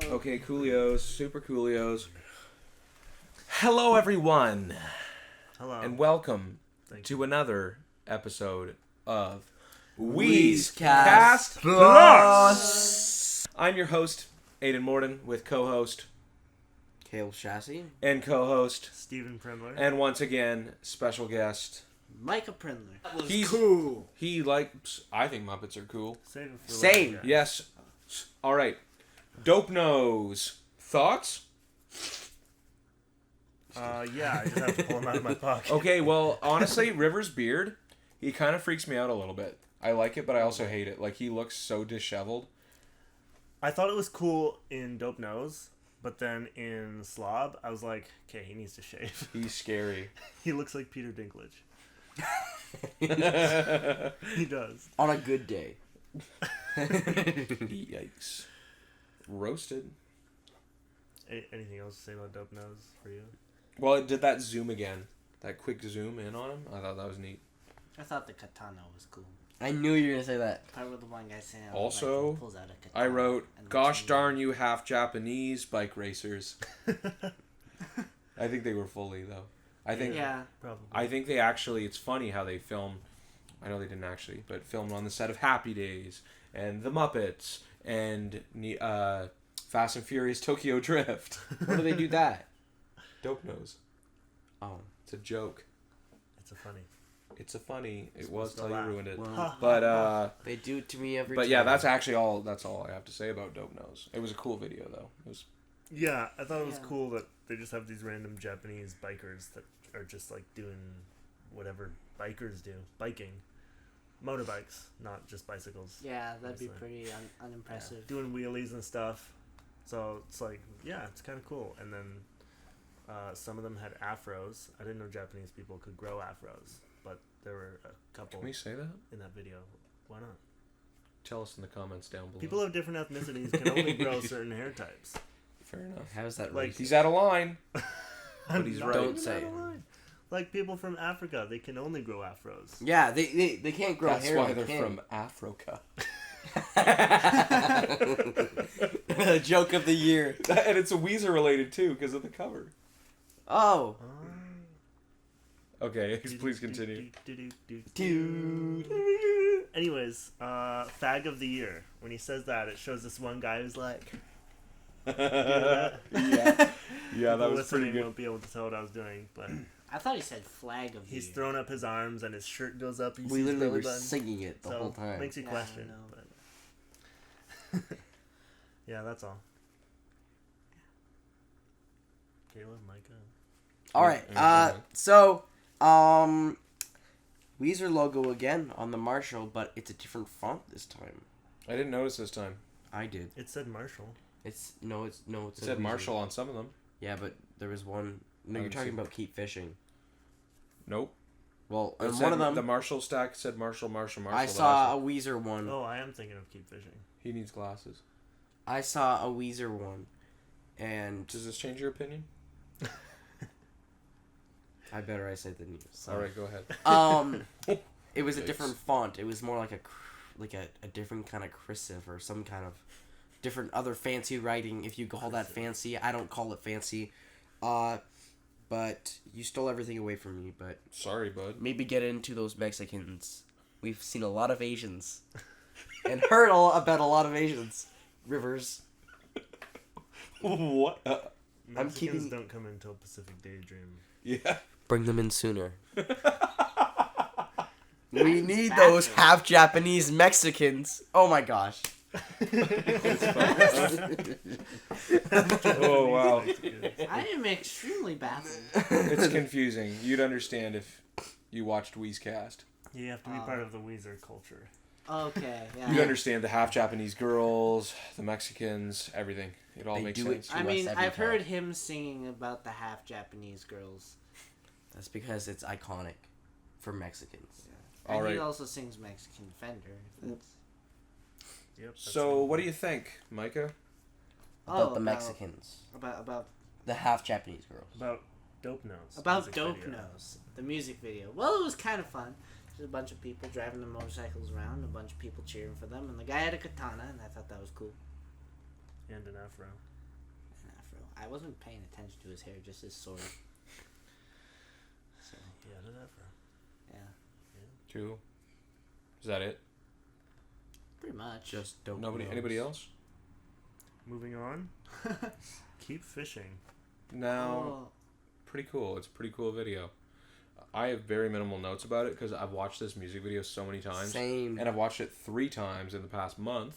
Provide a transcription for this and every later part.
Okay, coolios, super coolios. Hello, everyone. Hello. And welcome Thank to another episode of WEEZCAST Plus. I'm your host, Aiden Morden, with co-host Kale Chassis. and co-host, Stephen Prindler. and once again, special guest. Micah Prindler. That was He's cool. He likes. I think Muppets are cool. Save it for Same. later, guys. Yes. All right. Dope Nose. Thoughts? Yeah, I just have to pull him out of my pocket. Okay, well, honestly, River's beard, he kind of freaks me out a little bit. I like it, but I also hate it. Like, he looks so disheveled. I thought it was cool in Dope Nose, but then in Slob, I was like, okay, he needs to shave. He's scary. He looks like Peter Dinklage. He does. On a good day. Yikes. Roasted. Anything else to say about Dope Nose for you? Well, it did that zoom again. That quick zoom in on him. I thought that was neat. I thought the katana was cool. I knew you were going to say that. Part where the one guy saying Also, like, pulls out a katana I wrote, and gosh looks darn you half Japanese bike racers. I think they were fully, though. Yeah. Probably. I think they actually, it's funny how they film, I know they didn't actually, but filmed on the set of Happy Days, and The Muppets, and Fast and Furious Tokyo Drift. Where do they do that? Dope Nose. Oh. It's a joke. It's a funny. It was supposed to till you laugh. ruined it. Well, But they do it to me every but time. yeah, that's all I have to say about Dope Nose. It was a cool video though. It was Yeah, I thought it was Yeah. cool that they just have these random Japanese bikers that are just like doing whatever bikers do. Biking. Motorbikes, not just bicycles. Yeah, that'd be Honestly. pretty unimpressive. Doing wheelies and stuff. So it's like, yeah, it's kind of cool. And then some of them had afros. I didn't know Japanese people could grow afros, but there were a couple Can we say that? in that video. Why not? Tell us in the comments down below. People of different ethnicities can only grow certain hair types. Fair enough. How is that Like- racist? He's out of line. I'm he's not right. Don't even say out of it. line. Like people from Africa, they can only grow afros. Yeah, they can't grow That's hair. why they they're can't. from Africa. Joke of the year. And it's a Weezer related too because of the cover. Oh. Okay, please continue. Dude. Anyways, fag of the year. When he says that, it shows this one guy who's like, Yeah, that people was pretty listening good. won't be able to tell what I was doing, but I thought he said flag of the he's year. throwing up his arms and his shirt goes up. And you We see his literally belly were button. singing it the So, whole time. Makes you Yeah, question. I know. But yeah, that's all. Caleb, Micah. Alright, Yeah. so, Weezer logo again on the Marshall, but it's a different font this time. I didn't notice this time. I did. It said Marshall. It said Weezer. Marshall on some of them. Yeah, but there was one. No, I you're haven't talking seen- about Keep Fishing. Nope. Well, It on said one of them, the Marshall stack said Marshall. I saw a Weezer one. Oh, I am thinking of Keep Fishing. He needs glasses. I saw a Weezer one, and Does this change your opinion? I better I say the news. So. All right, go ahead. It was a Yikes. different font. It was more like a different kind of cursive or some kind of different other fancy writing. If you call that fancy, I don't call it fancy. But you stole everything away from me. But Sorry, bud. maybe get into those Mexicans. We've seen a lot of Asians, and heard about a lot of Asians. Rivers. What? I'm Mexicans keeping- don't come until Pacific Daydream. Yeah. Bring them in sooner. We need those half Japanese Mexicans. Oh my gosh. Oh wow. I am extremely baffled. It's confusing. You'd understand if you watched WEEZCAST. You have to be part of the Weezer culture. Okay, yeah. You'd understand the half Japanese girls, the Mexicans, everything. It all They makes do it sense. to I us mean, every I've time. heard him singing about the half Japanese girls. That's because it's iconic for Mexicans. All And right. he also sings Mexican Fender. If that's... Yep. that's So, it. what do you think, Micah? About the Mexicans. About The half Japanese girls. About Dope Nose? About music Dope video. Nose, the music video. Well, it was kind of fun. There's a bunch of people driving their motorcycles around, a bunch of people cheering for them, and the guy had a katana, and I thought that was cool. And an afro. I wasn't paying attention to his hair, just his sword. So Yeah, did that for. yeah, 2. Is that it? pretty much. Just don't. Anybody else? Moving on. Keep fishing. Now, Oh, pretty cool. It's a pretty cool video. I have very minimal notes about it because I've watched this music video so many times. Same. And I've watched it 3 times in the past month.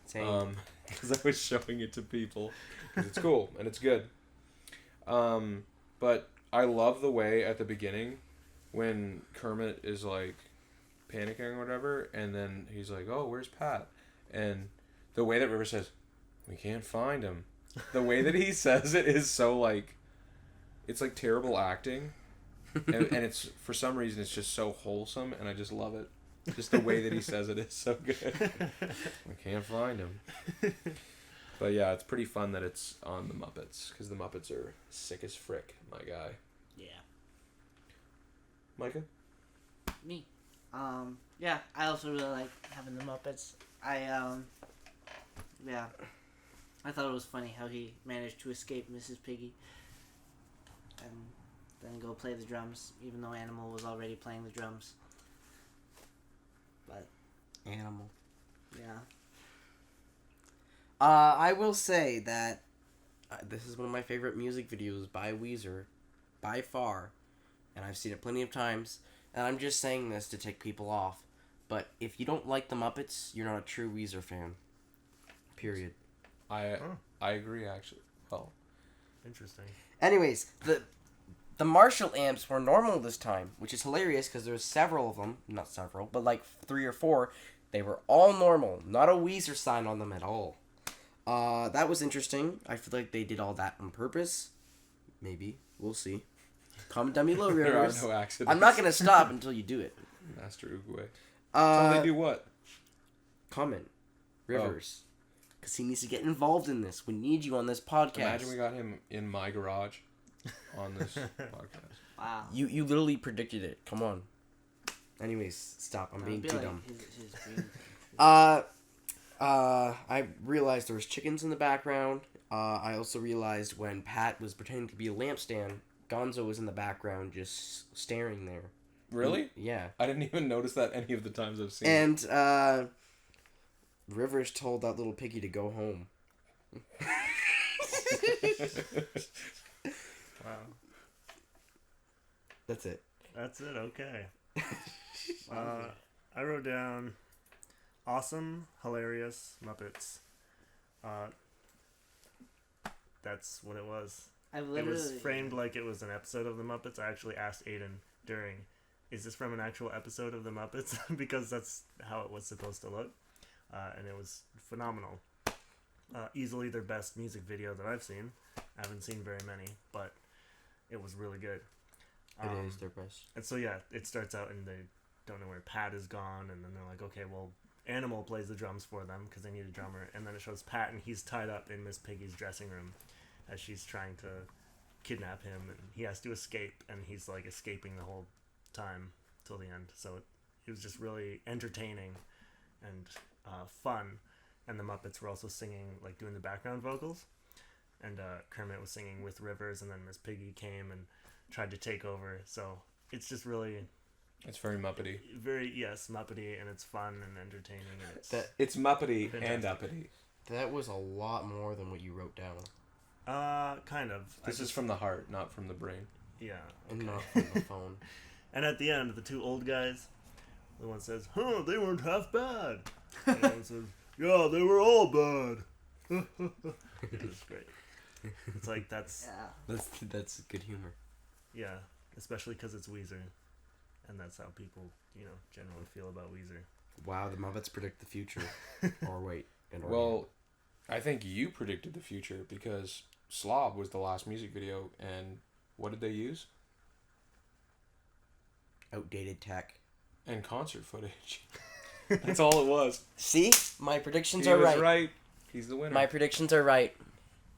Same. Because I was showing it to people. Because it's cool and it's good. But I love the way at the beginning when Kermit is like panicking or whatever, and then he's like, "Oh, where's Pat?" And the way that River says, "We can't find him." The way that he says it is so like, it's like terrible acting, and it's for some reason it's just so wholesome, and I just love it. Just the way that he says it is so good. We can't find him. But yeah, it's pretty fun that it's on the Muppets because the Muppets are sick as frick, my guy. yeah. Micah? Me. Yeah, I also really like having the Muppets. Yeah. I thought it was funny how he managed to escape Mrs. Piggy and then go play the drums, even though Animal was already playing the drums. But, Animal. yeah. I will say that this is one of my favorite music videos by Weezer, by far, and I've seen it plenty of times. And I'm just saying this to tick people off, but if you don't like the Muppets, you're not a true Weezer fan. Period. I agree, actually. Well, Interesting. Anyways, the Marshall amps were normal this time, which is hilarious because there's several of them. Not several, but like 3 or 4. They were all normal. Not a Weezer sign on them at all. That was interesting. I feel like they did all that on purpose. Maybe. We'll see. Comment down below, there are Rivers. no accidents. I'm not going to stop until you do it. Master Uguay. Oh, they do what? Comment. Rivers. Because he needs to get involved in this. We need you on this podcast. Imagine we got him in my garage on this podcast. Wow. You literally predicted it. Come on. Anyways, stop. I'm being too dumb. His green I realized there was chickens in the background. I also realized when Pat was pretending to be a lampstand, Gonzo was in the background just staring there. Really? Yeah. I didn't even notice that any of the times I've seen it. And Rivers told that little piggy to go home. Wow. That's it. That's it. Okay. I wrote down awesome, hilarious Muppets. That's what it was. I've It literally was framed like it was an episode of the Muppets. I actually asked Aiden during, is this from an actual episode of the Muppets? Because that's how it was supposed to look. And it was phenomenal. Easily their best music video that I've seen. I haven't seen very many, but it was really good. It is their best. And so yeah, it starts out and they don't know where Pat is gone, and then they're like, okay, well, Animal plays the drums for them because they need a drummer, and then it shows Pat and he's tied up in Miss Piggy's dressing room as she's trying to kidnap him, and he has to escape, and he's like escaping the whole time till the end. So it was just really entertaining and fun, and the Muppets were also singing, like doing the background vocals, and Kermit was singing with Rivers, and then Miss Piggy came and tried to take over. So it's just really It's very Muppety. very, yes, Muppety, and it's fun and entertaining, and it's It's Muppety and Fantastic. uppity. That was a lot more than what you wrote down. kind of. This is from the heart, not from the brain. Yeah. And Okay. not from the phone. And at the end, the 2 old guys, the one says, "Huh, they weren't half bad." And the one says, "Yeah, they were all bad." It was great. It's like that's yeah. That's good humor. yeah, especially because it's Weezer, and that's how people generally feel about Weezer. Wow, the Muppets predict the future. Or wait. Well, I think you predicted the future because Slob was the last music video, and what did they use? Outdated tech. And concert footage. That's all it was. See? My predictions He are was right. right. He's the winner. My predictions are right.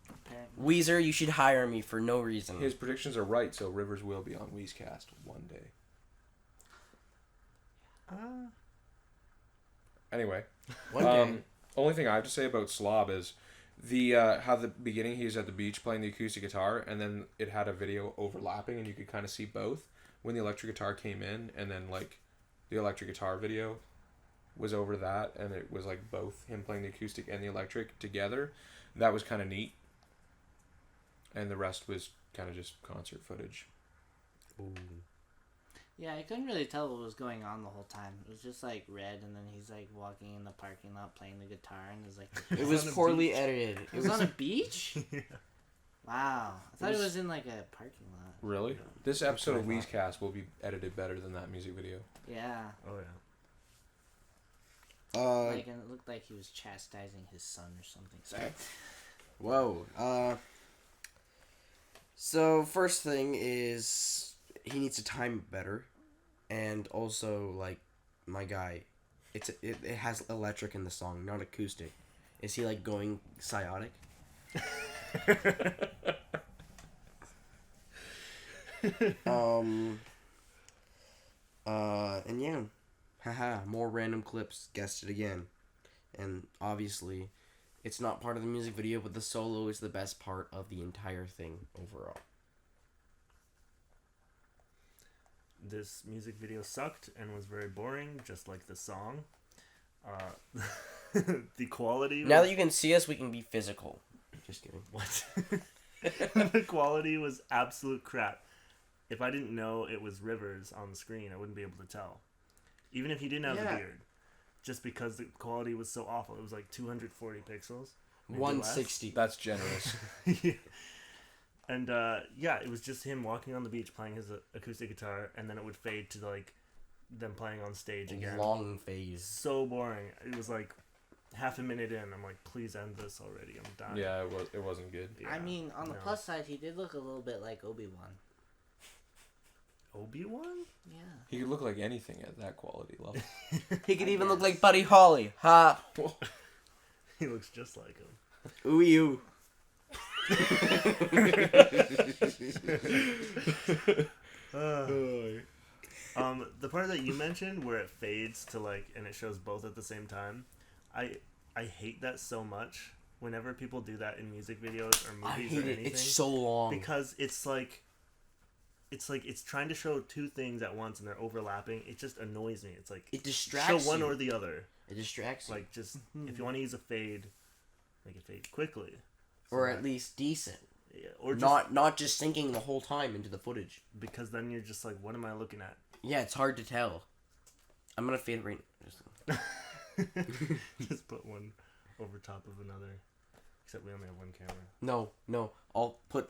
Apparently. Weezer, you should hire me for no reason. His predictions are right, so Rivers will be on WEEZCAST one day. Anyway, One day. only thing I have to say about Slob is The how the beginning he was at the beach playing the acoustic guitar, and then it had a video overlapping, and you could kind of see both. When the electric guitar came in, and then like the electric guitar video was over that, and it was like both him playing the acoustic and the electric together. That was kind of neat. And the rest was kind of just concert footage. Ooh. Yeah, I couldn't really tell what was going on the whole time. It was just like red, and then he's like walking in the parking lot playing the guitar, and it's like It was poorly edited. it was on a beach. Yeah. Wow, I thought it was in like a parking lot. Really? Yeah. This episode of Probably not. WEEZCAST will be edited better than that music video. Yeah, Oh yeah. like and it looked like he was chastising his son or something. Sorry. Whoa. So first thing is he needs to time it better, and also like my guy, it has electric in the song, not acoustic. Is he like going psiotic? And yeah, haha, more random clips, guessed it again. And obviously, it's not part of the music video, but the solo is the best part of the entire thing overall. This music video sucked and was very boring, just like the song. The quality. Now that you can see us, we can be physical. Just kidding. What? The quality was absolute crap. If I didn't know it was Rivers on the screen, I wouldn't be able to tell. Even if he didn't have the Yeah. beard. Just because the quality was so awful. It was like 240 pixels. maybe 160. That's generous. less. Yeah. And yeah, it was just him walking on the beach playing his acoustic guitar, and then it would fade to like them playing on stage again. Long phase. So boring. It was like half a minute in. I'm like, please end this already. I'm dying. Yeah, it wasn't good. Yeah, I mean, on the no. plus side, he did look a little bit like Obi-Wan. Obi-Wan? Yeah. He could look like anything at that quality level. He could even look like Buddy Holly. Ha! He looks just like him. Ooh you. The part that you mentioned where it fades to like and it shows both at the same time, I hate that so much. Whenever people do that in music videos or I movies hate or it. anything, It's so long. because it's trying to show two things at once and they're overlapping. It just annoys me. It's like It distracts show one you. or the other. It distracts you. Like just if you want to use a fade, make it fade quickly. So Or that- at least decent. yeah, or just Not just sinking the whole time into the footage. because then you're just like, what am I looking at? Yeah, it's hard to tell. I'm gonna fade right now. Just put one over top of another. Except we only have one camera. No. I'll put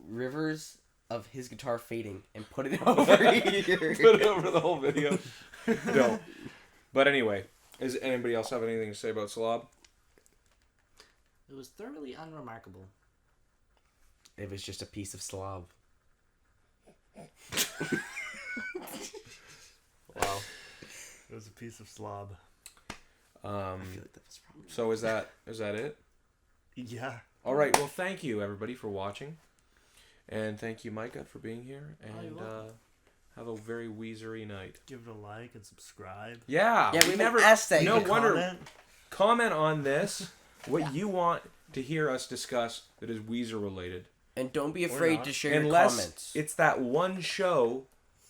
Rivers of his guitar fading and put it over here. Put it over the whole video. No. But anyway, does anybody else have anything to say about Slob? It was thoroughly unremarkable. It was just a piece of slob. Wow. It was a piece of slob. I feel like that was probably. So is that it? Yeah. All right. Well, thank you everybody for watching, and thank you Micah for being here. you're And welcome. have a very Weezery night. Give it a like and subscribe. Yeah. Yeah, we never asked that. No You wonder. Comment on this. What you want to hear us discuss that is Weezer related. And don't be Or afraid not. to share your Unless comments. it's that one show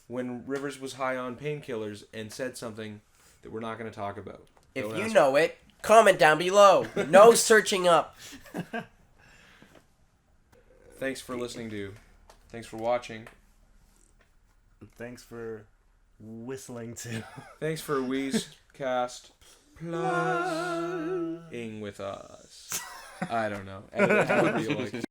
when Rivers was high on painkillers and said something that we're not going to talk about. If Don't you ask- know it, comment down below. No searching up. Thanks for listening to. Thanks for watching. Thanks for whistling too. Thanks for WEEZCAST playing with us. I don't know. Edit it however you like.